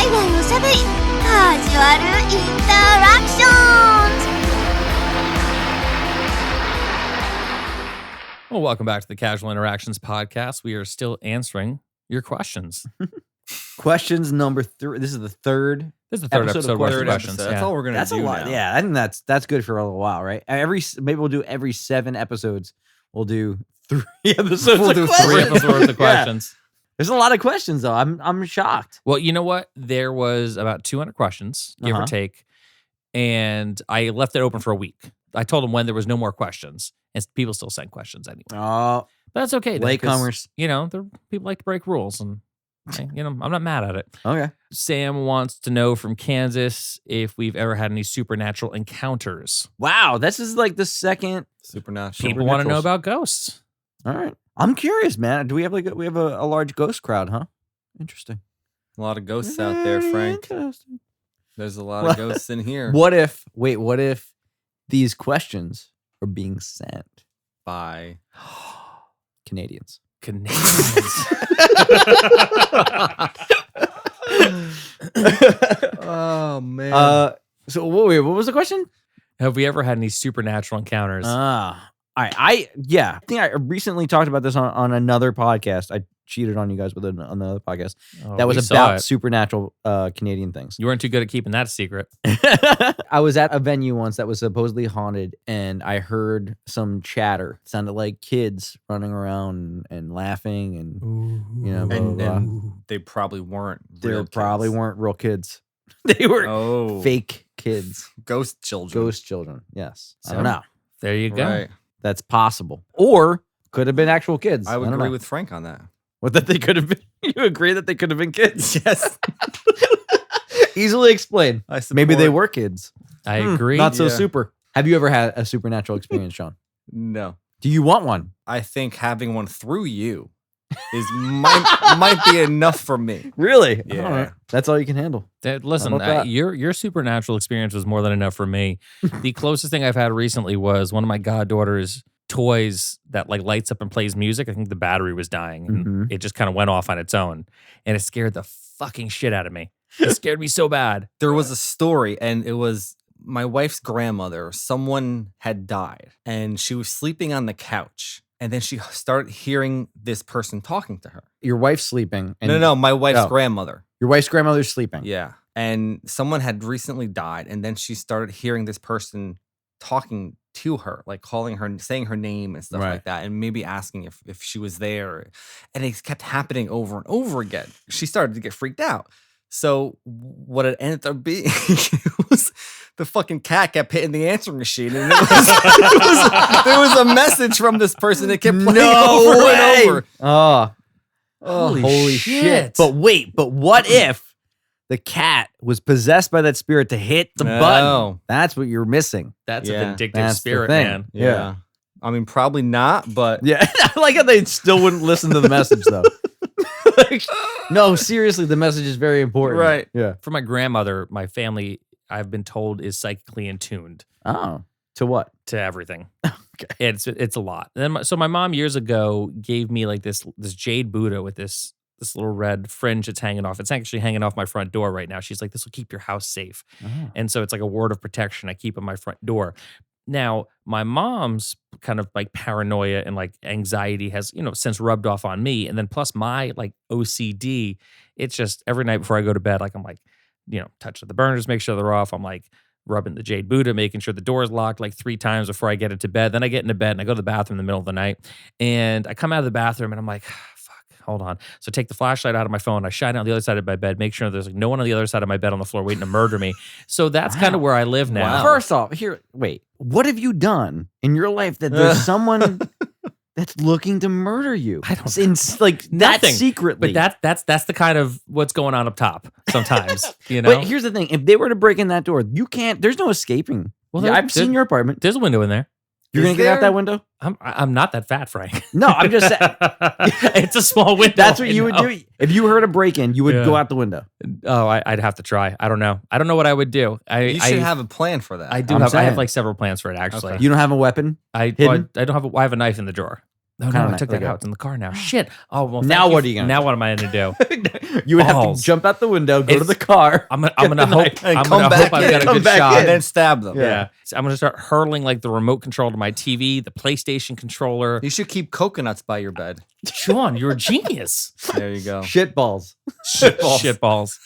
イワイおしゃべりカジュアルインタラクション。 Well, welcome back to the Casual Interactions podcast. We are still answering your questions. Questions number 3. This is the third. This is the third episode worth of Third questions. episode. That's all we're gonna That's do a lot. now. Yeah, I think that's good for a little while, right? Maybe we'll do every 7 episodes. We'll do 3 episodes. We'll of do 3 questions. episodes worth of questions. There's a lot of questions though. I'm shocked. Well, you know what? There was about 200 questions, give or take, and I left it open for a week. I told them when there was no more questions, and people still sent questions anyway. Oh, But that's okay. then, 'cause, latecomers. you know, people like to break rules, and I'm not mad at it. Okay. Sam wants to know from Kansas if we've ever had any supernatural encounters. Wow, this is like the second. Supernatural. People want to know about ghosts. All right. I'm curious, man. Do we have we have a large ghost crowd, huh? Interesting. A lot of ghosts out there, Frank. Interesting. There's a lot of ghosts in here. What if these questions are being sent By Canadians? Canadians. Oh man. So what was the question? Have we ever had any supernatural encounters? All right. I think I recently talked about this on another podcast. I cheated on you guys with another podcast Oh, that we was saw about it. supernatural Canadian things. You weren't too good at keeping that a secret. I was at a venue once that was supposedly haunted, and I heard some chatter. It sounded like kids running around and laughing, and you know, blah, blah, blah. and they probably weren't. They probably weren't real kids. They were fake kids, ghost children. ghost children. Yes, I So, don't know. There you go. Right. That's possible, or could have been actual kids. I would don't agree know. with Frank on that. What, that they could have been. You agree that they could have been kids? Yes. Easily explained. Maybe they support- were kids. I agree. Not so Yeah. super. Have you ever had a supernatural experience, Sean? No. Do you want one? I think having one through you might be enough for me. Really? Yeah. All right. That's all you can handle. Listen, How about that? your supernatural experience was more than enough for me. The closest thing I've had recently was one of my goddaughter's toys that like lights up and plays music. I think the battery was dying, and Mhm. it just kind of went off on its own, and it scared the fucking shit out of me. It scared me so bad. There was a story, and it was my wife's grandmother. Someone had died, and she was sleeping on the couch. And then she started hearing this person talking to her. Your wife's sleeping. And No, my wife's Oh. grandmother. Your wife's grandmother's sleeping. Yeah. And someone had recently died. And then she started hearing this person talking to her, like calling her, saying her name and stuff Right. like that. And maybe asking if she was there. And it kept happening over and over again. She started to get freaked out. So what it ended up being was the fucking cat kept hitting the answering machine, and there was a message from this person that kept playing over and over. Oh, Holy shit. But wait, what if the cat was possessed by that spirit to hit the button? No. That's what you're missing. That's a Yeah, vindictive that's the spirit, thing. man. Yeah. I mean, probably not, but Yeah, I like how they still wouldn't listen to the message though. Like, no, seriously, the message is very important. Right. Yeah. For my grandmother, my family, I've been told, is psychically in tuned Oh, to what? to everything. Okay. It's a lot. And then so my mom years ago gave me like this jade Buddha with this little red fringe that's hanging off. It's actually hanging off my front door right now. She's like, this will keep your house safe. Oh. And so it's like a word of protection I keep on my front door. Now, my mom's kind of like paranoia and like anxiety has, since rubbed off on me. And then plus my like OCD, it's just every night before I go to bed, like I'm like, touching the burners, make sure they're off. I'm like rubbing the jade Buddha, making sure the door is locked like 3 times before I get into bed. Then I get into bed and I go to the bathroom in the middle of the night. And I come out of the bathroom and I'm like, hold on. So take the flashlight out of my phone. I shine it on the other side of my bed, make sure there's like no one on the other side of my bed on the floor waiting to murder me. So that's kind of where I live now. Wow. First off, wait. What have you done in your life that there's someone that's looking to murder you? I don't It's like that Nothing. secretly. But that's the kind of what's going on up top sometimes, But here's the thing: if they were to break in that door, you can't. There's no escaping. Well, Yeah, there- I've seen your apartment. There's a window in there. You're Is gonna get out there? that window? I'm not that fat, Frank. No, I'm just saying. It's a small window. That's what I you would know. do if you heard a break in. You would Yeah. go out the window. Oh, I'd have to try. I don't know. I don't know what I would do. you should have a plan for that. I do I'm have. I have saying. like several plans for it. Actually, Okay. You don't have a weapon. I Hidden? don't have. I have a knife in the drawer. No, Kinda I took like that out in the car now. Shit. Oh, well, Now thank what are you gonna Now do? what am I going to do? You would have Balls. to jump out the window, go to It's- the car. I'm gonna hope And I'm come gonna back hope I've in. got a Come good back shot. in. And then stab them. Yeah. So I'm gonna start hurling like the remote control to my TV, the PlayStation controller. You should keep coconuts by your bed. Sean, you're a genius. There you go. Shit balls. Shit balls.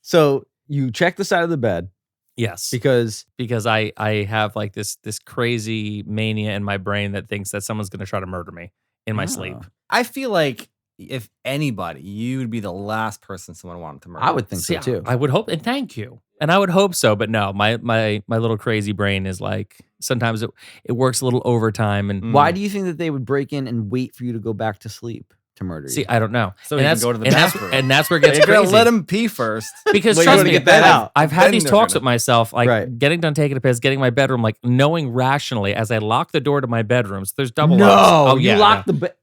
So you check the side of the bed Yes. because Because I have like this crazy mania in my brain that thinks that someone's gonna try to murder me in my sleep. I feel like if anybody, you would be the last person someone wanted to murder. I would think See, so too. I would hope, and thank you. And I would hope so, but no, my little crazy brain is like sometimes it works a little overtime. And Why do you think that they would break in and wait for you to go back to sleep to murder see, you? I don't know. So and you can that's go to the and bathroom. that's where it gets You're gonna crazy. let him pee first. Because Well, you trust wanna me, get that out. I've had Then these they're talks gonna- with myself, like Right. getting done taking a piss, getting my bedroom, like knowing rationally as I lock the door to my bedroom. So there's double No, locks. Oh you yeah, locked no. the bed.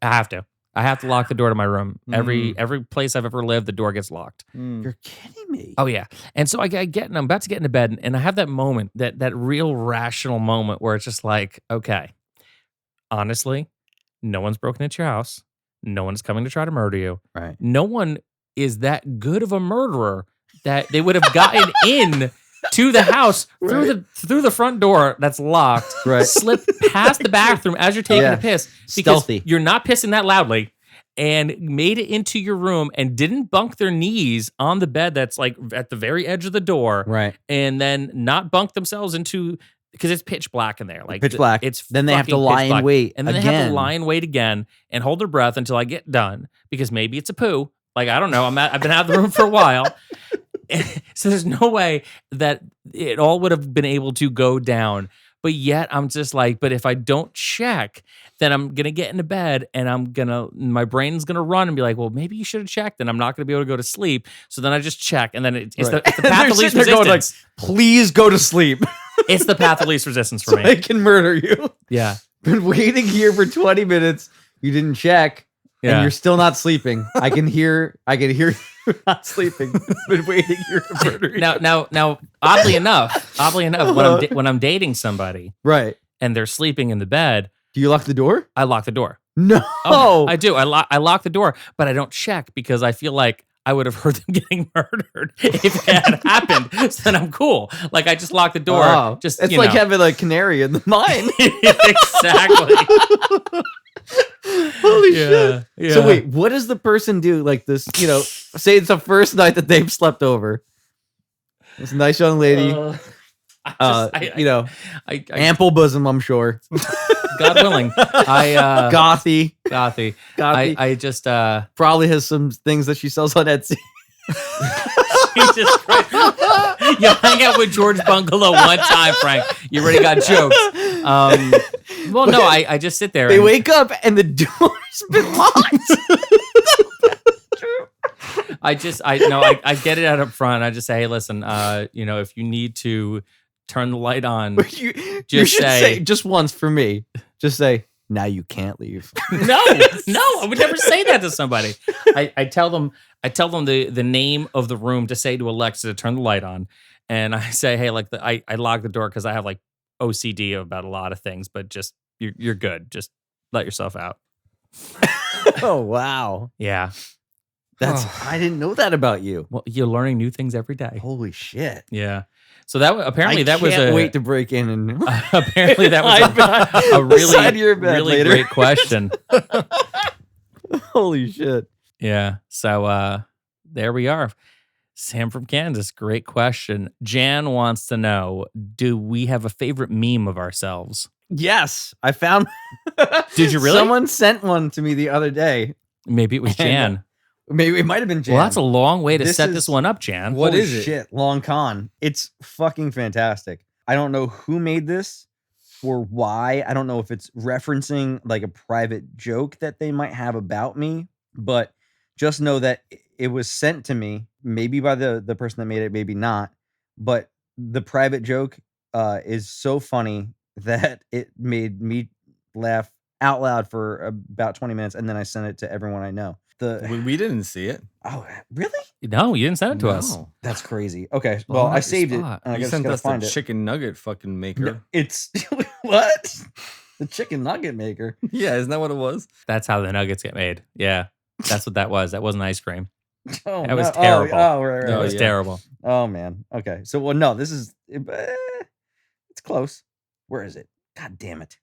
I have to lock the door to my room. Every place I've ever lived, the door gets locked. You're kidding me. Oh yeah. And so I get and I'm about to get into bed and I have that moment, that real rational moment where it's just like, okay, honestly, no one's broken into your house. No one's coming to try to murder you. Right. No one is that good of a murderer that they would have gotten in to the house through the front door that's locked, Right. slip past the bathroom as you're taking Yeah. a piss because Stealthy. you're not pissing that loudly, and made it into your room and didn't bunk their knees on the bed that's like at the very edge of the door, Right. and then not bunk themselves into, because it's pitch black in there, like Pitch black. It's Then they have to fucking lie pitch and black. wait and then they have again. to lie and wait again and hold their breath until I get done, because maybe it's a poo. Like I don't know. I've been out of the room for a while. So there's no way that it all would have been able to go down. But yet I'm just like, but if I don't check, then I'm going to get into bed and my brain's going to run and be like, well, maybe you should have checked and I'm not going to be able to go to sleep. So then I just check. And then it's Right. the path of They're least sitting there going like, resistance. please go to sleep. It's the path of least resistance for So me. I can murder you. Yeah. Been waiting here for 20 minutes. You didn't check. And Yeah. you're still not sleeping. I can hear you not sleeping. Been waiting here to murder you. Now, oddly enough, when I'm dating somebody Right. and they're sleeping in the bed, Do you lock the door? I lock the door. No. Oh, I do. I lock the door, but I don't check because I feel like I would have heard them getting murdered if it had happened. So then I'm cool. Like I just lock the door. Wow. Just It's you like know. having a canary in the mine. Exactly. Holy Yeah, shit. yeah. So wait, what does the person do? Like this, say it's the first night that they've slept over. This nice young lady, I ample bosom, I'm sure. God willing, Gothy. Gothy. Gothy. I just Probably has some things that she sells on Etsy. Jesus Christ. You hang out with George Bungalow one time, Frank. You already got jokes. Well, no, I just sit there. They and wake up and the door's been locked. I get it out up front. I just say, hey, listen, if you need to turn the light on, you Just should say- just once for me. Just say, now you can't leave. no, I would never say that to somebody. I tell them the name of the room to say to Alexa to turn the light on, and I say, hey, like I lock the door because I have like OCD about a lot of things, but just you're good. Just let yourself out. Oh, wow. Yeah. I didn't know that about you. Well, you're learning new things every day. Holy shit. Yeah. So that apparently I that was can't a wait to break in and apparently that was hide a really beside your bed really later. great question. Holy shit. Yeah. So there we are. Sam from Kansas, great question. Jan wants to know, do we have a favorite meme of ourselves? Yes, I found. Did you really? Someone sent one to me the other day. Maybe it was Jan. Maybe it might have been Jan. Well, that's a long way to This set is- this one up, Jan. What Holy is it? Shit, long con. It's fucking fantastic. I don't know who made this or why. I don't know if it's referencing like a private joke that they might have about me, but just know that it was sent to me, maybe by the person that made it, maybe not. But the private joke is so funny that it made me laugh out loud for about 20 minutes, and then I sent it to everyone I know. We didn't see it. Oh, really? No, you didn't send it to us. No. That's crazy. Okay, Well, well, I not your saved it. spot. And I You just sent gotta us find the it. chicken nugget fucking maker. No, it's what? The chicken nugget maker. Yeah, isn't that what it was? That's how the nuggets get made. Yeah, that's what that was. That wasn't ice cream. Oh, That was no. terrible. Right. That Oh, was yeah. terrible. Oh man. Okay. So no, this is it's close. Where is it? God damn it.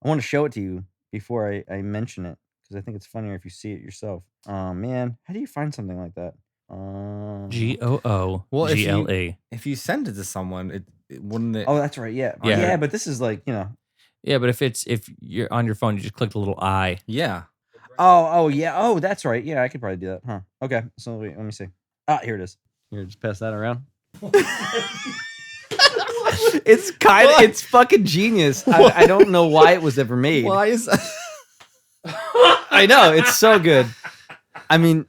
I want to show it to you before I mention it because I think it's funnier if you see it yourself. Oh man, how do you find something like that? GOO Well, if you- GLE. If you send it to someone, it wouldn't it? Oh, that's right. Yeah. Yeah. Yeah, but this is like, Yeah, but if you're on your phone, you just click the little I. Yeah. Oh yeah. Oh, that's right. Yeah, I could probably do that. Huh. Okay. So wait, let me see. Here it is. Here, just pass that around. It's fucking genius. I don't know why it was ever made. Why is that? I know, it's so good. I mean,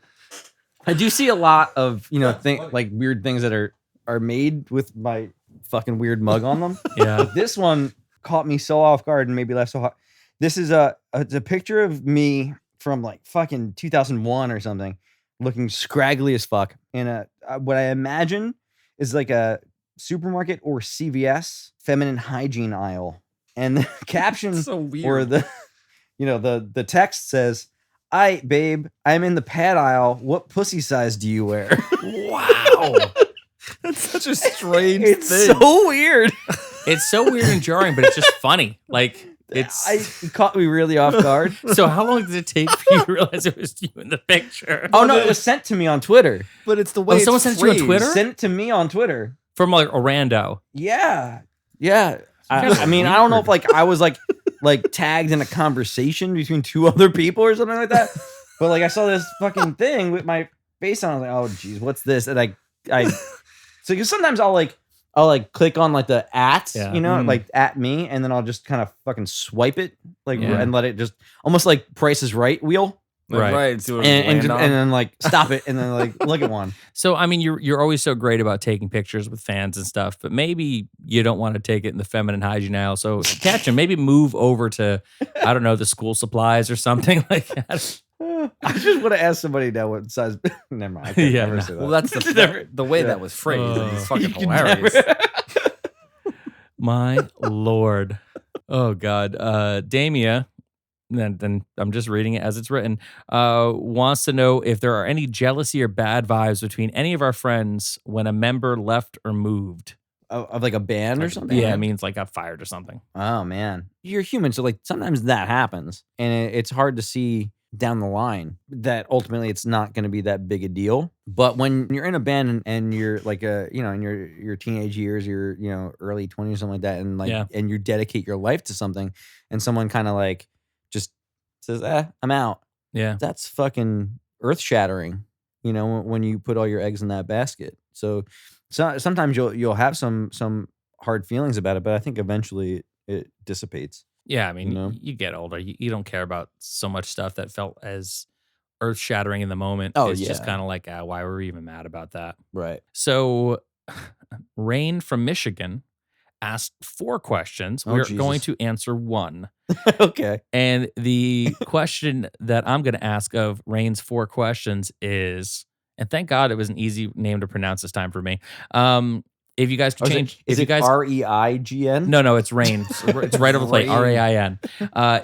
I do see a lot of, like weird things that are made with my fucking weird mug on them. Yeah. This one caught me so off guard and made me laugh so hard. This is it's a picture of me from like fucking 2001 or something, looking scraggly as fuck. And what I imagine is like a supermarket or CVS feminine hygiene aisle. And the caption So weird. or the text says, "Aight, babe, I'm in the pad aisle. What pussy size do you wear?" Wow. That's such a strange It's thing. so weird. It's so weird and jarring, but it's just funny. Like it caught me really off guard. So how long did it take for you to realize it was you in the picture? Oh no, it was sent to me on Twitter. But it's the way someone it's sent it to you on phrased. Twitter? Sent it to me on Twitter. From like a rando. Yeah. Kinda I mean, I don't know if like I was like tagged in a conversation between two other people or something like that. But like I saw this fucking thing with my face on. I was like, oh geez, what's this? And I so because sometimes I'll click on like the at, Yeah. like at me, and then I'll just kind of fucking swipe it Yeah. and let it just almost like Price is Right wheel. Right. Right. See what And it and then like stop it and then like look at one. So I mean, you're always so great about taking pictures with fans and stuff, but maybe you don't want to take it in the feminine hygiene aisle. So catch him. Maybe move over to I don't know, the school supplies or something like that. I just want to ask somebody now what size. Never mind. I can't Yeah, never no. say that. Well, that's the way that was phrased. It's fucking You can hilarious. never- My Lord. Oh God. Damia, then I'm just reading it as it's written, wants to know if there are any jealousy or bad vibes between any of our friends when a member left or moved. Of like a band or something. Yeah, it means like got fired or something. Oh man, you're human, so like sometimes that happens, and it's hard to see down the line that ultimately it's not going to be that big a deal. But when you're in a band and you're like in your teenage years, your early 20s or something like that, and and you dedicate your life to something, and someone kind of like just says, I'm out. Yeah. That's fucking earth shattering, when you put all your eggs in that basket. So sometimes you'll have some hard feelings about it, but I think eventually it dissipates. Yeah, I mean, You know? you get older. You don't care about so much stuff that felt as earth shattering in the moment. Oh, it's just yeah. kind of like, why were we even mad about that? Right. So, Rain from Michigan asked 4 questions. Oh, We're Jesus. going to answer 1. Okay. And the question that I'm going to ask of Rain's 4 questions is, and thank God it was an easy name to pronounce this time for me. If you guys could change, Is if you it guys, REIGN? no, it's Rain. It's right over the plate. Rain. RAIN.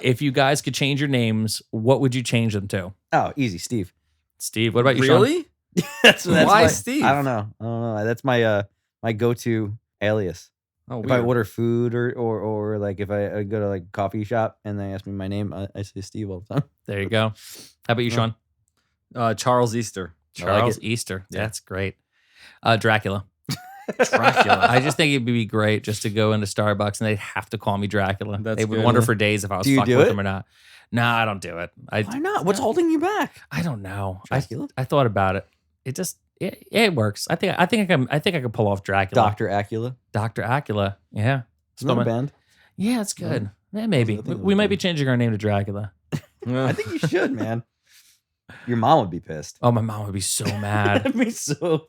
If you guys could change your names, what would you change them to? Oh, easy, Steve. Steve, what about you, Sean? Really? that's Why my, Steve? I don't know. That's my my go-to alias. Oh, If I weird. order food or like if I go to like a coffee shop and they ask me my name, I say Steve all the time. There you go. How about you, Sean? Charles Easter. I like Charles it. Easter. Yeah. That's great. Dracula. Dracula. I just think it'd be great just to go into Starbucks and they'd have to call me Dracula. That's they would good. wonder for days if I was Do you fucking do with it? them or not. No, I don't do it. Why not? What's holding you back? I don't know. Dracula? I thought about it. It just it works. I think I can pull off Dracula. Dr. Acula. Dr. Acula. Yeah. Isn't that a Spell my- band? Yeah, it's good. Yeah, maybe. I think it We was might be good. changing our name to Dracula. I think you should, man. Your mom would be pissed. Oh, my mom would be so mad. That'd be so.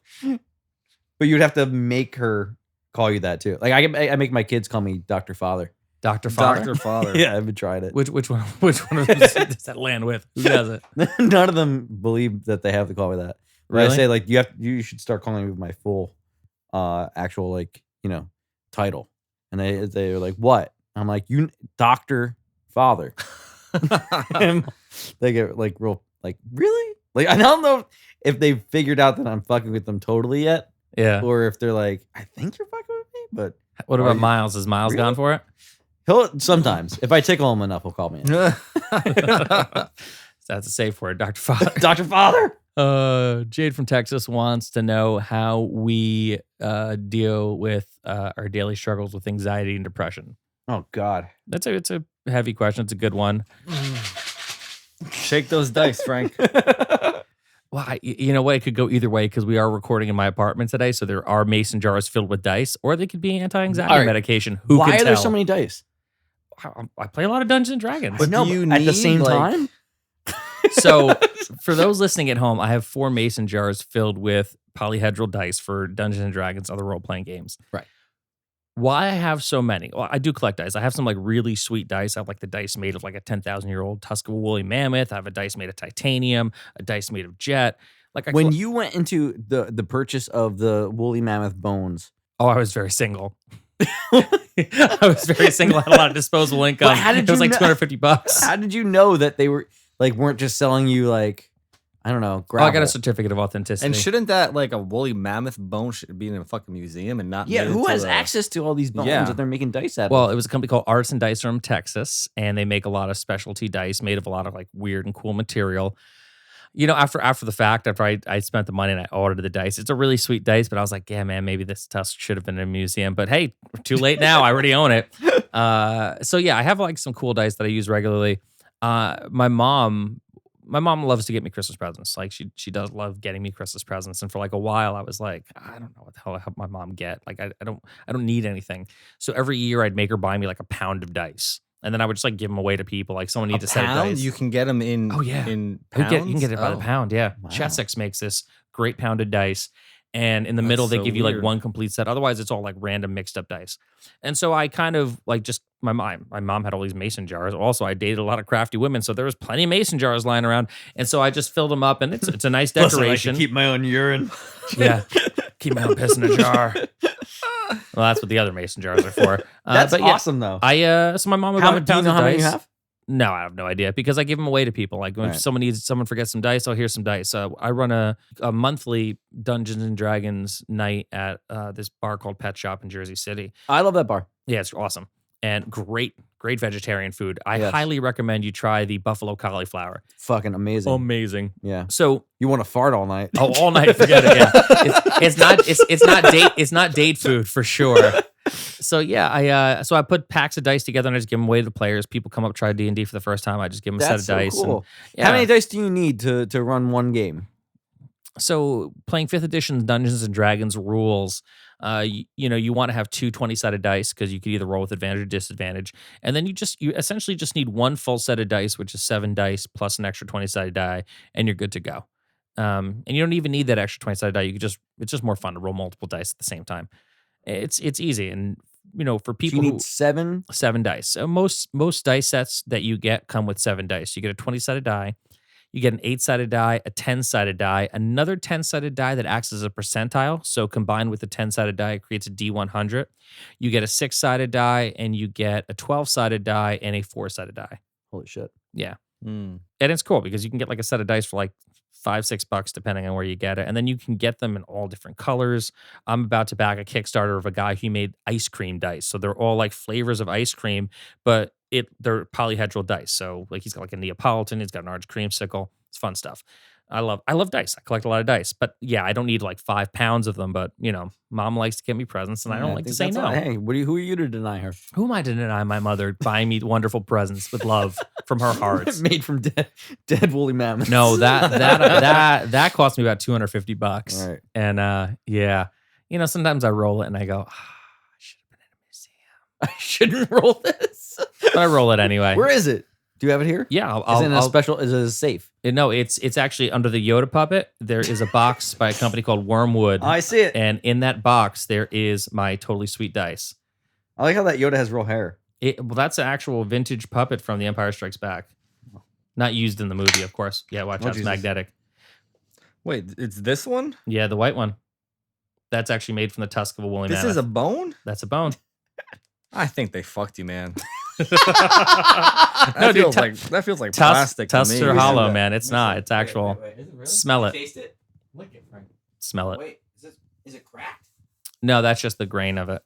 But you'd have to make her call you that too. Like I make my kids call me Dr. Father. Dr. Father. Dr. Father. Yeah, I've been trying it. Which one of them does that land with? Who does it? None of them believe that they have to call me that. But I Really? say like you should start calling me with my full actual like title. And they're like, what? I'm like, you Dr. father. And they get like real, like, really? Like, I don't know if they've figured out that I'm fucking with them totally yet, Yeah. or if they're like, I think you're fucking with me, but What Are about you- Miles? Is Miles Really? gone for it? he'll sometimes, if I tickle him enough, he'll call me. That's a safe word, Dr. Father. Dr. Father. Jade from Texas wants to know how we deal with our daily struggles with anxiety and depression. Oh God. It's a heavy question. It's a good one. Shake those dice, Frank. Well, you know what? It could go either way because we are recording in my apartment today, so there are mason jars filled with dice, or they could be anti-anxiety All right. medication. Who Why can are there tell? so many dice? I play a lot of Dungeons and Dragons. But no, do you at the need, same like- time? So, for those listening at home, I have 4 mason jars filled with polyhedral dice for Dungeons and Dragons, other role playing games. Right. Why I have so many? Well, I do collect dice. I have some like really sweet dice. I have like the dice made of like a 10,000-year-old tusk of a woolly mammoth. I have a dice made of titanium, a dice made of jet. Like When you went into the purchase of the woolly mammoth bones, I was very single. I was very single. I had a lot of disposable income. But how did it was you like know- $250. how did you know that they were like weren't just selling you like, I don't know, Oh, gravel? I got a certificate of authenticity. And shouldn't that, like, a woolly mammoth bone should be in a fucking museum and not Yeah, made who into has a- access to all these bones Yeah. that they're making dice out of? Well, it was a company called Arts and Dice from Texas, and they make a lot of specialty dice made of a lot of like weird and cool material. You know, after the fact, after I spent the money and I ordered the dice, it's a really sweet dice, but I was like, yeah, man, maybe this tusk should have been in a museum. But hey, too late now. I already own it. So yeah, I have like some cool dice that I use regularly. My mom loves to get me Christmas presents. Like she does love getting me Christmas presents. And for like a while, I was like, I don't know what the hell I help my mom get. Like I don't need anything. So every year I'd make her buy me like a pound of dice. And then I would just like give them away to people. Like someone needs a set of pound? dice. You can get them in. Oh, yeah. in You pounds. can get it by the Oh. pound. Yeah. Wow. Chessex makes this great pounded dice. And in the That's middle, they so give you like weird. one complete set. Otherwise, it's all like random mixed up dice. And so I kind of like just my mom had all these mason jars. Also, I dated a lot of crafty women, so there was plenty of mason jars lying around. And so I just filled them up, and it's a nice decoration. keep my own urine. Yeah, keep my own piss in a jar. Well, that's what the other mason jars are for. That's but yeah, awesome though. so my mom would How buy me do you pounds know of how many you dice. have? No, I have no idea because I give them away to people. Like when Right. someone forgets some dice, here's some dice. I run a monthly Dungeons and Dragons night at this bar called Pet Shop in Jersey City. I love that bar. Yeah, it's awesome and great vegetarian food. I Yes. highly recommend you try the buffalo cauliflower. Fucking amazing. Amazing. Yeah. So You want to fart all night? all night, forget it. Yeah, it's not date food for sure. So yeah, I put packs of dice together and I just give them away to the players. People come up try D&D for the first time. I just give them a That's set of dice. so cool. And, yeah. How many dice do you need to run one game? So playing 5th edition Dungeons and Dragons rules, you want to have 2 20-sided dice because you can either roll with advantage or disadvantage. And then you essentially just need one full set of dice, which is 7 dice plus an extra 20-sided die, and you're good to go. And you don't even need that extra 20-sided die. It's just more fun to roll multiple dice at the same time. It's easy. And for Do people you who need 7? 7 dice. So most dice sets that you get come with 7 dice. You get a 20-sided die. You get an 8-sided die, a 10-sided die, another 10-sided die that acts as a percentile. So combined with the 10-sided die, it creates a D100. You get a 6-sided die, and you get a 12-sided die and a 4-sided die. Holy shit. Yeah. Mm. And it's cool because you can get like a set of dice for like $5-6 depending on where you get it. And then you can get them in all different colors. I'm about to back a Kickstarter of a guy who made ice cream dice. So they're all like flavors of ice cream, but they're polyhedral dice. So like he's got like a Neapolitan, he's got an orange creamsicle. It's fun stuff. I love dice. I collect a lot of dice. But yeah, I don't need like 5 pounds of them. But mom likes to get me presents and I don't like to think say that's no. all- Hey, who are you to deny her? Who am I to deny my mother buying me wonderful presents with love from her heart? Made from dead woolly mammoths. No, that cost me about $250. All right. And yeah, sometimes I roll it and I go, I should have been in a museum. I shouldn't roll this. But I roll it anyway. Where is it? Do you have it here? Yeah, Is it in a special? Is it a safe? no, it's actually under the Yoda puppet. There is a box by a company called Wormwood, I see it. and in that box there is my totally sweet dice. I like how that Yoda has real hair. Well, that's an actual vintage puppet from The Empire Strikes Back, not used in the movie, of course. Yeah, watch Oh, out, it's Jesus. magnetic. Wait, it's this one? Yeah, the white one. That's actually made from the tusk of a woolly This mammoth. is a bone? That's a bone. I think they fucked you, man. That dude, feels like plastic. Tusks to me. are me hollow, see. man. It's not. It's actual. Wait, is it really? Smell it. Taste it. Lick it, Frank. Smell it. Wait, is it cracked? No, that's just the grain of it.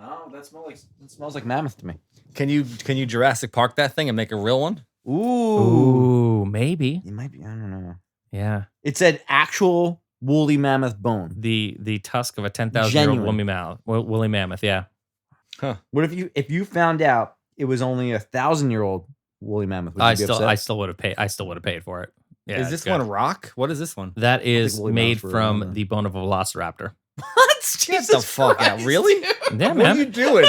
Oh, that smells like mammoth to me. Can you Jurassic Park that thing and make a real one? Ooh, maybe. It might be. I don't know. Yeah. It said actual woolly mammoth bone. The tusk of a 10,000-year-old Genuine. woolly mammoth. Yeah. What if you found out it was only 1,000-year-old woolly mammoth? Would you be upset? I still would have paid. I still would have paid for it. Yeah. Is this one rock? What is this one? That is woolly made mammoths were from around the bone of a velociraptor. What? Get the fuck out! Really? Yeah, What are you man. doing?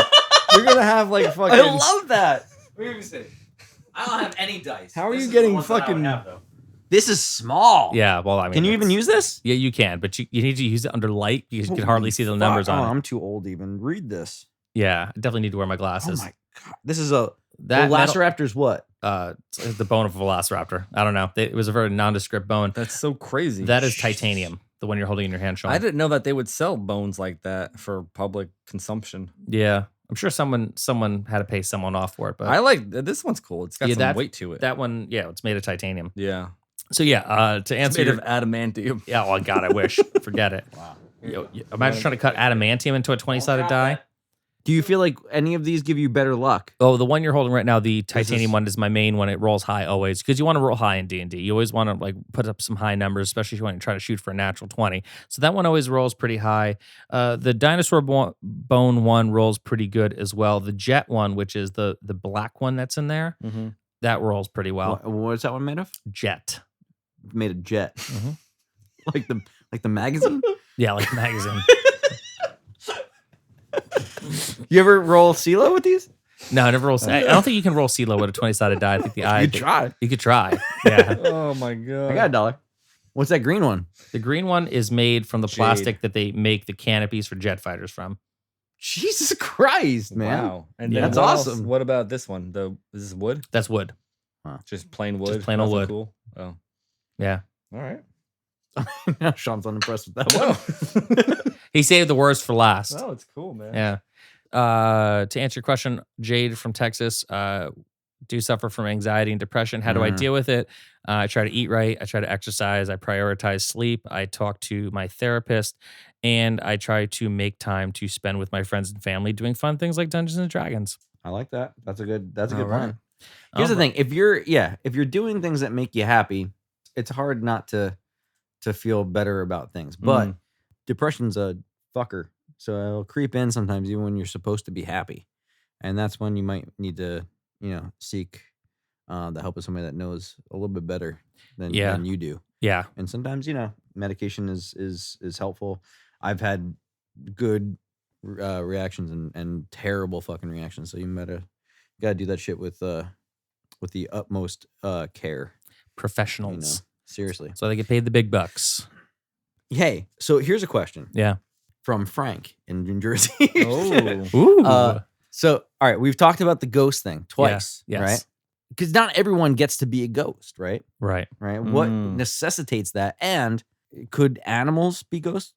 You're gonna have like fucking. I love that. Wait a second. I don't have any dice. How are you getting fucking? This is small. Yeah. Well, I mean, Can you even use this? Yeah, you can, but you need to use it under light because you can hardly see the numbers on it. I'm too old to even read this. Yeah, I definitely need to wear my Oh glasses. my god. This is a That metal- Velociraptor's what? it's the bone of a velociraptor. I don't know. It was a very nondescript bone. That's so crazy. That is titanium. The one you're holding in your hand, Sean. I didn't know that they would sell bones like that for public consumption. Yeah, I'm sure someone had to pay someone off for it, but I like this one's cool. It's got Yeah, some weight to it. that one, yeah, it's made of titanium. Yeah, So yeah, to it's answer made your, of adamantium. yeah, oh god, I wish. Forget it. Wow. Imagine trying to cut adamantium into a 20-sided die. Do you feel like any of these give you better luck? Oh, the one you're holding right now, the titanium is- one, is my main one. It rolls high always because you want to roll high in D&D. You always want to like put up some high numbers, especially if you want to try to shoot for a natural 20. So that one always rolls pretty high. The dinosaur bone one rolls pretty good as well. The jet one, which is the black one that's in there, Mm-hmm. that rolls pretty well. What is that one made of? Jet. Made of jet. Mhm. like the magazine? Yeah, like a magazine. You ever roll CeeLo with these? No, I never roll. I don't think you can roll CeeLo with a 20-sided die. I think the eye. You try. You could try. Yeah. Oh my god! I got $1. What's that green one? The green one is made from the Jade. plastic that they make the canopies for jet fighters from. Jesus Christ, man. Wow, and Yeah. then That's what else? awesome. What about this one? Is this wood? That's wood. Just plain wood. Just plain old Nothing wood. Cool. Oh, Yeah. all right. Now Sean's unimpressed with that one. He saved the worst for last. No, it's cool, man. Yeah. To answer your question, Jade from Texas, do suffer from anxiety and depression. How do I deal with it? I try to eat right. I try to exercise. I prioritize sleep. I talk to my therapist, and I try to make time to spend with my friends and family doing fun things like Dungeons and Dragons. I like that. That's a good All plan. right. Here's the thing. If you're doing things that make you happy, it's hard not to feel better about things. But depression's a fucker. So it'll creep in sometimes even when you're supposed to be happy. And that's when you might need to, seek the help of somebody that knows a little bit better than you do. Yeah. And sometimes, medication is helpful. I've had good reactions and terrible fucking reactions. So you gotta do that shit with the utmost care. Professionals. Seriously. So they get paid the big bucks. Hey, so here's a question Yeah. from Frank in New Jersey. Oh, Ooh. So, all right, we've talked about the ghost thing twice, Yes. right? Because not everyone gets to be a ghost, right? Right. Right. What necessitates that? And could animals be ghosts?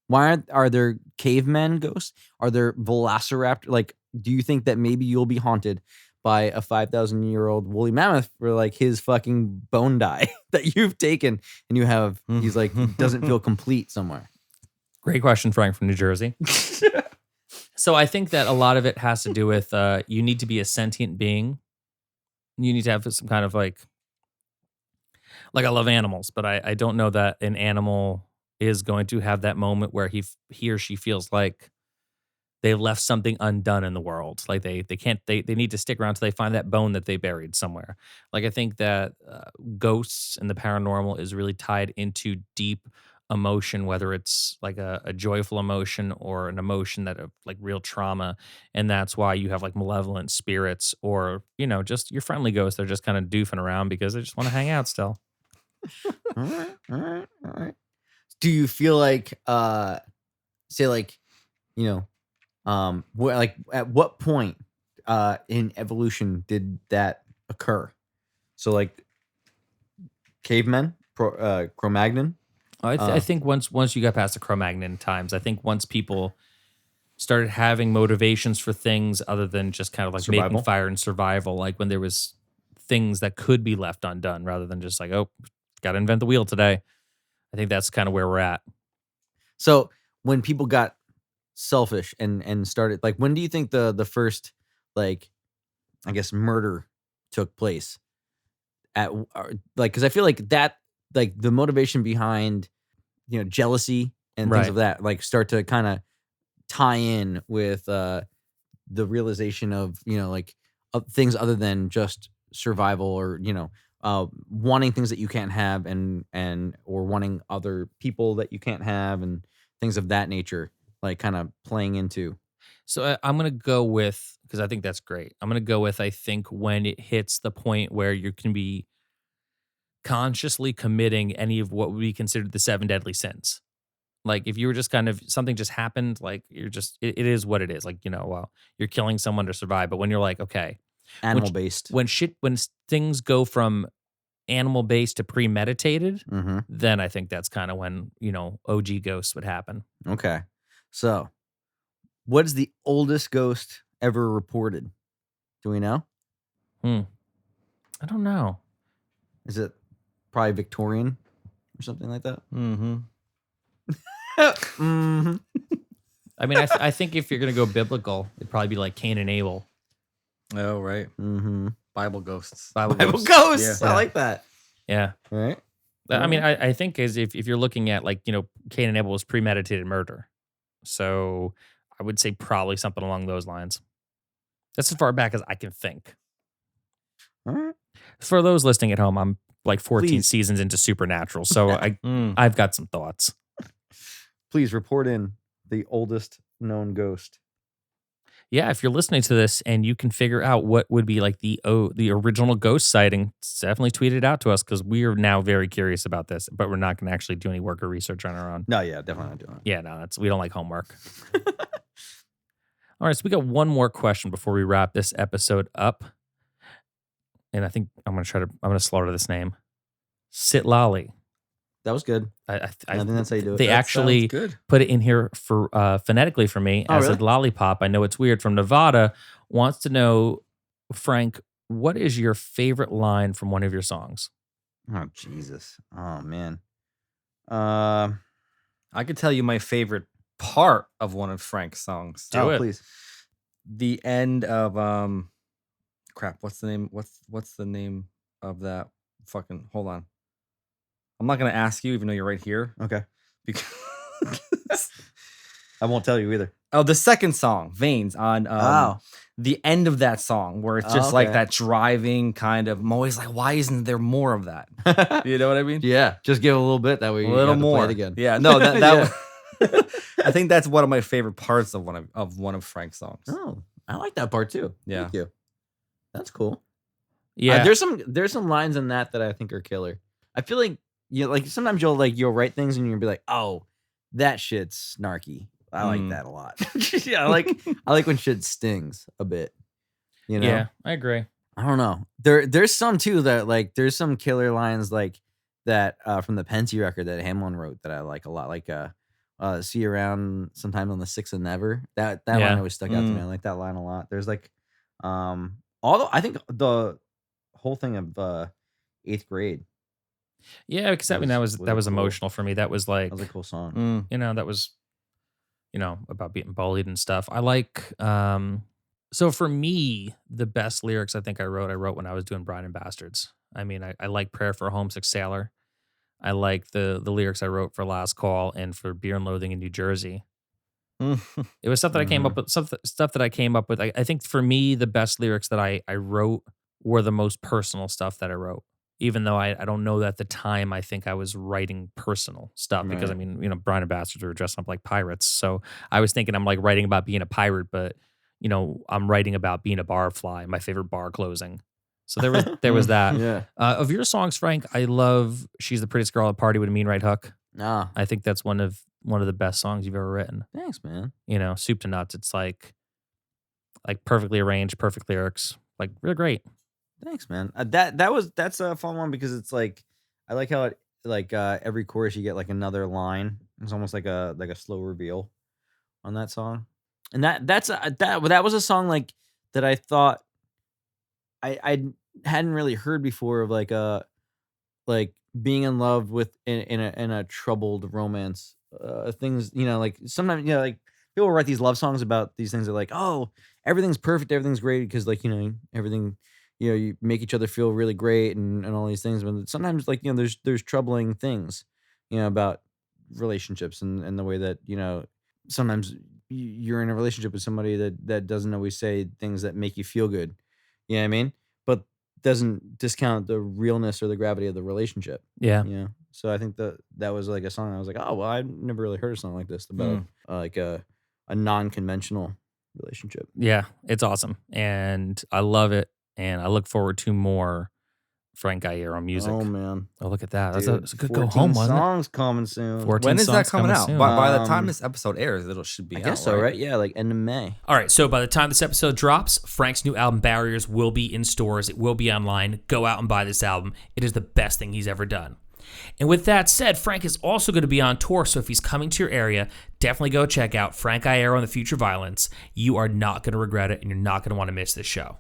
Why are there cavemen ghosts? Are there velociraptor? Like, do you think that maybe you'll be haunted by a 5,000-year-old woolly mammoth for like his fucking bone die that you've taken and you have? He's like doesn't feel complete somewhere. Great question, Frank from New Jersey. So I think that a lot of it has to do with you need to be a sentient being. You need to have some kind of like I love animals, but I don't know that an animal is going to have that moment where he or she feels like they left something undone in the world. Like they need to stick around till they find that bone that they buried somewhere. Like I think that ghosts and the paranormal is really tied into deep emotion, whether it's like a joyful emotion or an emotion that of like real trauma. And that's why you have like malevolent spirits or, just your friendly ghosts. They're just kind of doofing around because they just want to hang out still. All right. Do you feel like, say like, at what point in evolution did that occur? So like cavemen, Cro-Magnon. I think once you got past the Cro-Magnon times, I think once people started having motivations for things other than just kind of like Survival? making fire and survival, like when there was things that could be left undone rather than just like, oh, got to invent the wheel today. I think that's kind of where we're at. So when people got selfish and started, like, when do you think the first, like, I guess, murder took place? At like, because I feel like that, like, the motivation behind, jealousy and things Right. of that, like, start to kind of tie in with the realization of, like, of things other than just survival, or wanting things that you can't have, and or wanting other people that you can't have, and things of that nature, like, kind of playing into. So I'm going to go with, because I think that's great. I'm going to go with, I think when it hits the point where you can be consciously committing any of what would be considered the 7 deadly sins. Like if you were just kind of, something just happened, like you're just, it is what it is. Like, well, you're killing someone to survive. But when you're like, okay, Animal based. when things go from animal based to premeditated, Mm-hmm. then I think that's kind of when, OG ghosts would happen. Okay. So what is the oldest ghost ever reported? Do we know? I don't know. Is it probably Victorian or something like that? Mm-hmm. Mm-hmm. I mean, I think if you're going to go biblical, it'd probably be like Cain and Abel. Oh, right. Mm-hmm. Bible ghosts. Bible Bible ghosts. ghosts. Yeah. I like that. Yeah. Right. I mean, I think as if you're looking at like, Cain and Abel was premeditated murder. So I would say probably something along those lines. That's as far back as I can think. All right. For those listening at home, I'm like 14 Please. seasons into Supernatural. So Mm. I've got some thoughts. Please report in the oldest known ghost. Yeah, if you're listening to this and you can figure out what would be like the original ghost sighting, definitely tweet it out to us, because we are now very curious about this, but we're not going to actually do any work or research on our own. No, yeah, definitely not doing it. Yeah, no, we don't like homework. All right, so we got one more question before we wrap this episode up. And I think I'm going to slaughter this name. Sitlali. That was good. I think that's how you do it. They That actually sounds good. put it in here for phonetically for me Oh, as really? a lollipop. I know it's weird. From Nevada, wants to know, Frank, what is your favorite line from one of your songs? Oh, Jesus. Oh, man. I could tell you my favorite part of one of Frank's songs. Do it. Please. The end of crap. What's the name? What's the name of that? Fucking hold on. I'm not gonna ask you, even though you're right here. Okay. Because I won't tell you either. oh, the second song, Veins, on Oh. the end of that song, where it's just Oh, like okay. that driving kind of. I'm always like, why isn't there more of that? You know what I mean? Yeah. Just give it a little bit. That way A you little have to play more. it again. Yeah, no, that I think that's one of my favorite parts of one of Frank's songs. Oh, I like that part too. Yeah. Thank you. That's cool. Yeah, There's some lines in that I think are killer. I feel like like sometimes you'll write things and you'll be like, oh, that shit's snarky. I like that a lot. Yeah, I like when shit stings a bit. yeah, I agree. I don't know. There's some too that like there's some killer lines like that from the Pensy record that Hamlin wrote that I like a lot. Like see you around sometime on the 6th of Never. That Yeah. line always stuck out to me. I like that line a lot. There's like although I think the whole thing of 8th grade. Yeah, because That that was was really cool. emotional for me. That was like, That was a cool song. Mm. that was, about being bullied and stuff. I like, so for me, the best lyrics I think I wrote when I was doing Bride and Bastards. I mean, I like Prayer for a Homesick Sailor. I like the lyrics I wrote for Last Call and for Beer and Loathing in New Jersey. It was stuff that I came up with, stuff that I came up with. I think for me, the best lyrics that I wrote were the most personal stuff that I wrote. Even though I don't know that at the time, I think I was writing personal stuff because, I Right. mean, Bride and Bastards were dressed up like pirates. So I was thinking I'm like writing about being a pirate, but, I'm writing about being a barfly, my favorite bar closing. So there was that. Yeah. Of your songs, Frank, I love She's the Prettiest Girl at a Party with a Mean Right Hook. Ah, I think that's one of the best songs you've ever written. thanks, man. Soup to nuts. It's like perfectly arranged, perfect lyrics. Like real great. Thanks, man. That's a fun one because it's like I like how it like every chorus you get like another line. It's almost like a slow reveal on that song. And that was a song like that I thought I hadn't really heard before of like being in love with in a troubled romance. Things, like sometimes, like people write these love songs about these things that like, oh, everything's perfect, everything's great because like, everything, you make each other feel really great and all these things. But sometimes like, there's troubling things, about relationships and the way that, sometimes you're in a relationship with somebody that doesn't always say things that make you feel good. You know what I mean? But doesn't discount the realness or the gravity of the relationship. Yeah. So I think that was like a song I was like, oh well, I've never really heard a song like this about like a non-conventional relationship. Yeah, it's awesome. And I love it. And I look forward to more Frank Iero music. Oh man. Oh, look at that. Dude, That's a good go home, wasn't it? songs coming soon. 14 When is that songs coming out? soon. By the time this episode airs, it should be I out. guess so, right? Yeah, like end of May. All right, so by the time this episode drops, Frank's new album Barriers will be in stores. It will be online. Go out and buy this album. It is the best thing he's ever done. And with that said, Frank is also going to be on tour, so if he's coming to your area, definitely go check out Frank Iero and the Future Violence. You are not going to regret it, and you're not going to want to miss this show.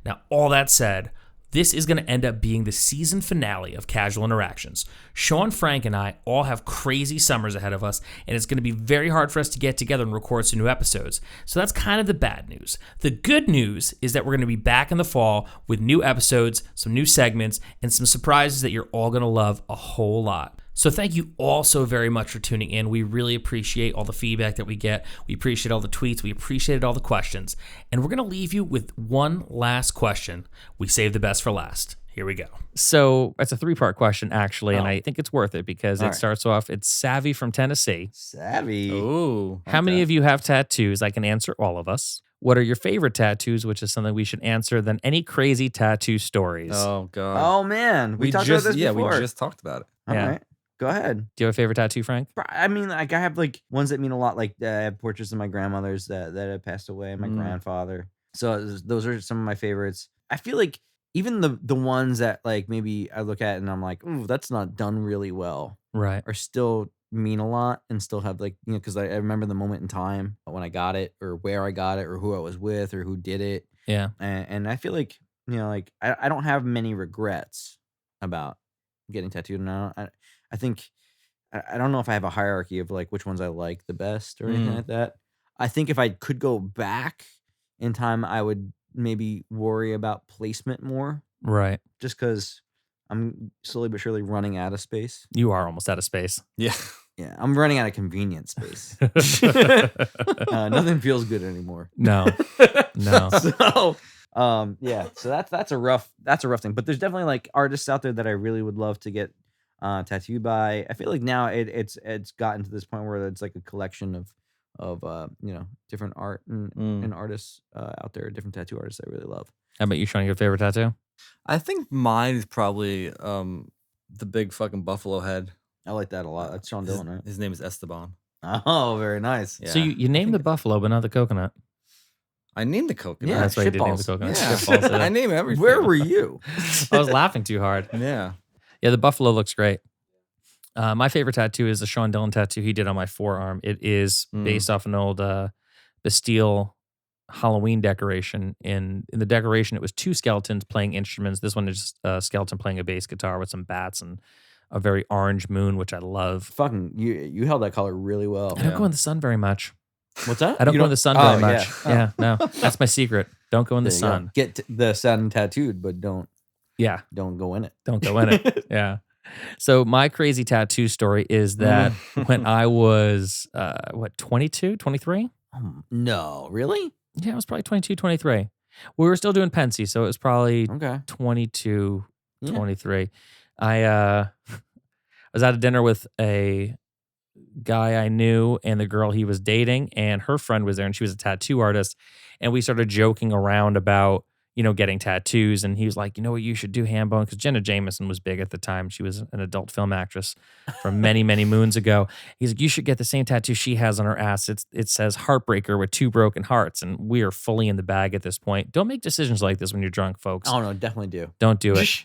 Now, all that said, this is going to end up being the season finale of Casual Interactions. Shaun, Frank, and I all have crazy summers ahead of us, and it's going to be very hard for us to get together and record some new episodes. So that's kind of the bad news. The good news is that we're going to be back in the fall with new episodes, some new segments, and some surprises that you're all going to love a whole lot. So thank you all so very much for tuning in. We really appreciate all the feedback that we get. We appreciate all the tweets. We appreciated all the questions. And we're going to leave you with one last question. We saved the best for last. Here we go. So it's a 3-part question, actually, and I think it's worth it because it starts off, it's Savvy from Tennessee. Savvy. Ooh. How many of you have tattoos? I can answer all of us. What are your favorite tattoos, which is something we should answer, than any crazy tattoo stories? Oh, God. Oh man, we talked about this before. Yeah, we just talked about it. All right. Go ahead. Do you have a favorite tattoo, Frank? I mean, like I have like ones that mean a lot. Like I have portraits of my grandmothers that have passed away, my grandfather. So those are some of my favorites. I feel like even the ones that like maybe I look at and I'm like, ooh, that's not done really well, Right. are still mean a lot and still have like, because I remember the moment in time when I got it or where I got it or who I was with or who did it. Yeah. And I feel like, like I don't have many regrets about getting tattooed. And I think, I don't know if I have a hierarchy of like which ones I like the best or anything like that. I think if I could go back in time, I would maybe worry about placement more. Right. Just because I'm slowly but surely running out of space. You are almost out of space. Yeah. Yeah, I'm running out of convenient space. Nothing feels good anymore. No. So, yeah. So that's a rough thing. But there's definitely like artists out there that I really would love to get tattooed by. I feel like now it's gotten to this point where it's like a collection of different art and artists out there, different tattoo artists I really love. How about you, Shaun? Your favorite tattoo? I think mine is probably the big fucking buffalo head. I like that a lot. That's Sean Dillon, right? His name is Esteban. Oh, very nice. Yeah. So you named the buffalo, but not the coconut. I named the coconut. Yeah, That's why you did name the shitballs. coconut. Yeah. Shitballs, yeah. I name everything. Where were you? I was laughing too hard. Yeah. Yeah, the buffalo looks great. My favorite tattoo is the Shaun Dillon tattoo he did on my forearm. It is based off an old Bastille Halloween decoration. In the decoration, it was 2 skeletons playing instruments. This one is just a skeleton playing a bass guitar with some bats and a very orange moon, which I love. Fucking, you held that color really well. I don't go in the sun very much. What's that? I don't You go in the sun very Oh, much. yeah. Yeah, no. That's my secret. Don't go in the There you go. sun. Get the sun tattooed, but don't go in it. Don't go in it. Yeah. So my crazy tattoo story is that when I was, 22, 23? No, really? Yeah, it was probably 22, 23. We were still doing Pensy, so it was probably Okay. 22, Yeah. 23. I was at a dinner with a guy I knew and the girl he was dating, and her friend was there, and she was a tattoo artist. And we started joking around about, getting tattoos. And he was like, you know what you should do, Hambone? Because Jenna Jameson was big at the time. She was an adult film actress from many, many moons ago. He's like, you should get the same tattoo she has on her ass. It says Heartbreaker with 2 broken hearts. And we are fully in the bag at this point. Don't make decisions like this when you're drunk, folks. Oh no, definitely do. Don't do it.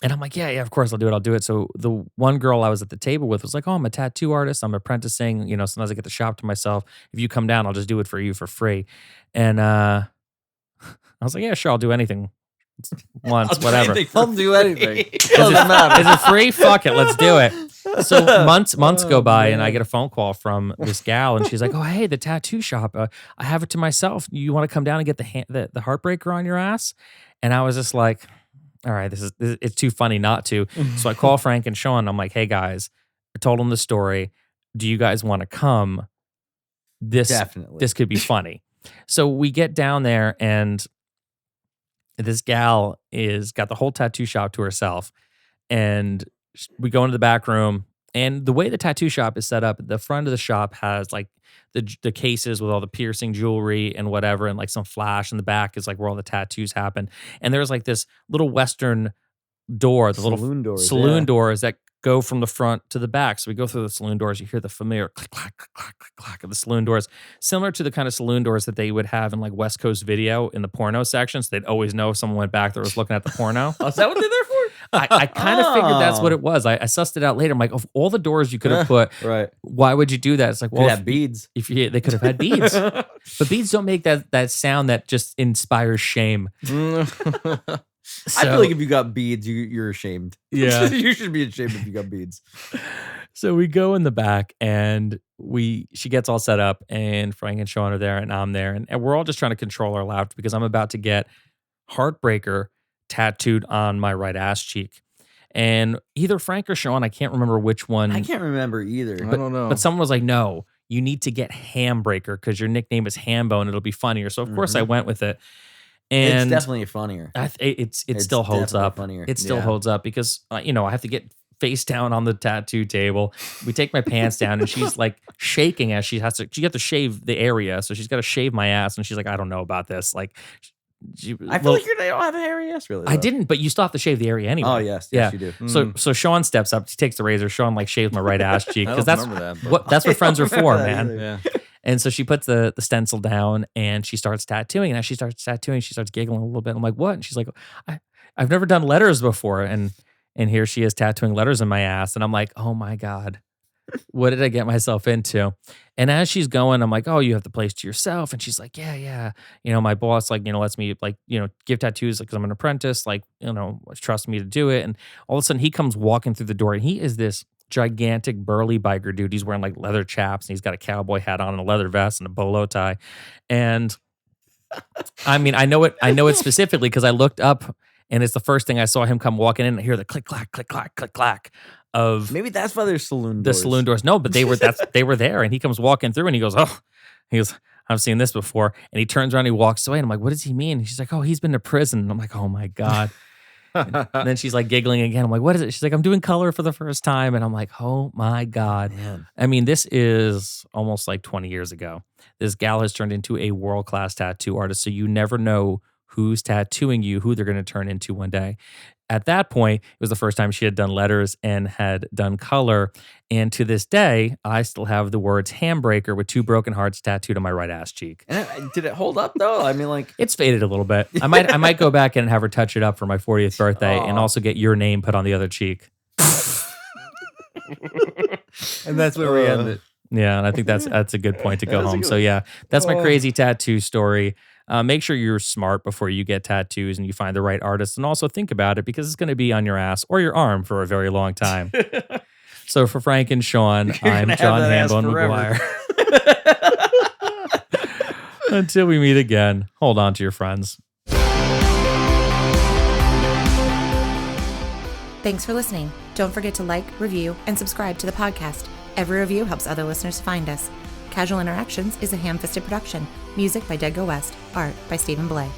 And I'm like, yeah, of course I'll do it. So the one girl I was at the table with was like, oh, I'm a tattoo artist. I'm apprenticing. Sometimes I get the shop to myself. If you come down, I'll just do it for you for free. And I was like, yeah, sure, I'll do anything once, whatever. I'll do anything. Doesn't matter. Is it free? Fuck it, let's do it. So months go by, and I get a phone call from this gal, and she's like, "Oh, hey, the tattoo shop. I have it to myself. You want to come down and get the heartbreaker on your ass?" And I was just like, "All right, it's too funny not to." So I call Frank and Shaun. I'm like, "Hey guys, I told them the story. Do you guys want to come? Definitely. This could be funny." So we get down there, and this gal is got the whole tattoo shop to herself, and we go into the back room, and the way the tattoo shop is set up, the front of the shop has like the cases with all the piercing jewelry and whatever, and like some flash in the back is like where all the tattoos happen. And there's like this little Western door, the Saloon little doors, saloon doors that go from the front to the back. So we go through the saloon doors. You hear the familiar click, clack, click, clack, click, clack of the saloon doors, similar to the kind of saloon doors that they would have in like West Coast Video in the porno section. So they'd always know if someone went back that was looking at the porno. Oh, is that what they're there for? I kind of figured that's what it was. I sussed it out later. I'm like, of all the doors you could have put, Right. why would you do that? It's like, well, have beads. They could have had beads, but beads don't make that sound that just inspires shame. I feel like if you got beads, you're ashamed. Yeah. You should be ashamed if you got beads. So we go in the back, and she gets all set up, and Frank and Shaun are there, and I'm there, and we're all just trying to control our laughter because I'm about to get Heartbreaker tattooed on my right ass cheek. And either Frank or Shaun, I can't remember which one. I can't remember either. I don't know. But someone was like, no, you need to get Hambreaker because your nickname is Hambone. It'll be funnier. So, of course, I went with it. And it's definitely funnier. It still holds up. Funnier. It still holds up because, I have to get face down on the tattoo table. We take my pants down, and she's like shaking as she has to shave the area. So she's got to shave my ass. And she's like, I don't know about this. Like, I feel like they don't have a hairy ass, really. Though. I didn't, but you still have to shave the area anyway. Oh, yes, you do. So Shaun steps up. He takes the razor. Shaun like shaves my right ass cheek because that's that, that's what friends are for, man. Yeah. And so she puts the stencil down, and she starts tattooing. And as she starts tattooing, she starts giggling a little bit. I'm like, what? And she's like, I've never done letters before. And here she is tattooing letters in my ass. And I'm like, oh my God, what did I get myself into? And as she's going, I'm like, oh, you have the place to yourself. And she's like, yeah. My boss, lets me, give tattoos because I'm an apprentice, trust me to do it. And all of a sudden he comes walking through the door, and he is this gigantic burly biker dude. He's wearing like leather chaps, and he's got a cowboy hat on and a leather vest and a bolo tie. And I mean, I know it specifically because I looked up, and it's the first thing I saw him come walking in, and I hear the click, clack, click, clack, click, clack of maybe that's why there's saloon doors. The saloon doors. No, but they were there, and he comes walking through, and he goes, I've seen this before. And he turns around, and he walks away, and I'm like, what does he mean? And she's like, oh, he's been to prison. And I'm like, oh my God. And then she's like giggling again. I'm like, what is it? She's like, I'm doing color for the first time. And I'm like, oh my God. Man. I mean, this is almost like 20 years ago. This gal has turned into a world-class tattoo artist. So you never know who's tattooing you, who they're going to turn into one day. At that point, it was the first time she had done letters and had done color. And to this day, I still have the words Hambreaker with 2 broken hearts tattooed on my right ass cheek. And did it hold up though? I mean, like it's faded a little bit. I might go back and have her touch it up for my 40th birthday and also get your name put on the other cheek. And that's where we end it. Yeah, and I think that's a good point to go home. So yeah, that's my crazy tattoo story. Make sure you're smart before you get tattoos and you find the right artist, and also think about it because it's going to be on your ass or your arm for a very long time. So for Frank and Shaun, I'm John Hambone McGuire. Until we meet again, hold on to your friends. Thanks for listening. Don't forget to like, review, and subscribe to the podcast. Every review helps other listeners find us. Casual Interactions is a ham-fisted production. Music by Dead Go West. Art by Stephen Blay.